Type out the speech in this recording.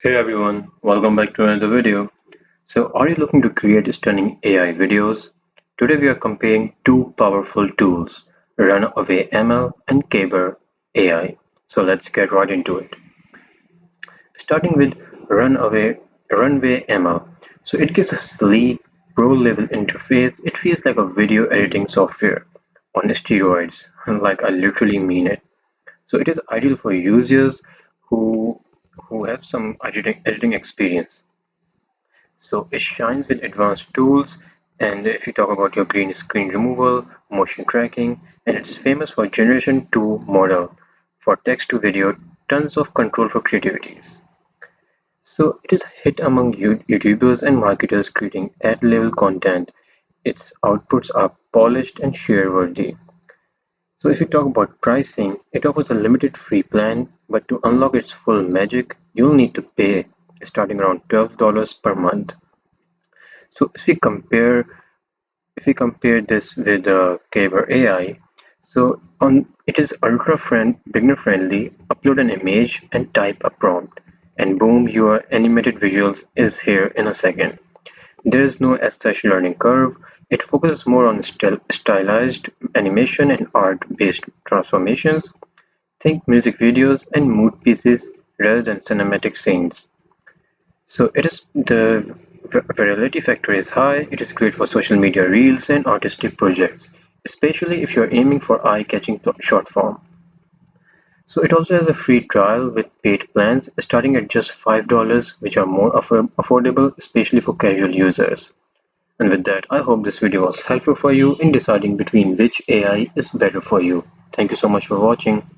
Hey everyone, welcome back to another video. So, are you looking to create stunning AI videos? Today we are comparing two powerful tools, Runway ML and Kaiber AI. So, let's get right into it. Starting with Runway ML. So, it gives a sleek, pro-level interface. It feels like a video editing software on steroids, like I literally mean it. So, it is ideal for users who who have some editing experience. So it shines with advanced tools, and if you talk about your green screen removal, motion tracking, and it's famous for Generation 2 model for text to video, tons of control for creativities. So it is a hit among YouTubers and marketers creating ad level content. Its outputs are polished and share worthy. So if you talk about pricing, it offers a limited free plan, but to unlock its full magic, you'll need to pay starting around $12 per month. So if we compare this with Kaiber AI, so on it is beginner friendly. Upload an image and type a prompt, and boom, your animated visuals is here in a second. There is no as such learning curve. It focuses more on stylized animation and art-based transformations. Think music videos and mood pieces rather than cinematic scenes. So it is the virality factor is high. It is great for social media reels and artistic projects, especially if you're aiming for eye-catching short form. So it also has a free trial with paid plans starting at just $5, which are more affordable, especially for casual users. And with that, I hope this video was helpful for you in deciding between which AI is better for you. Thank you so much for watching.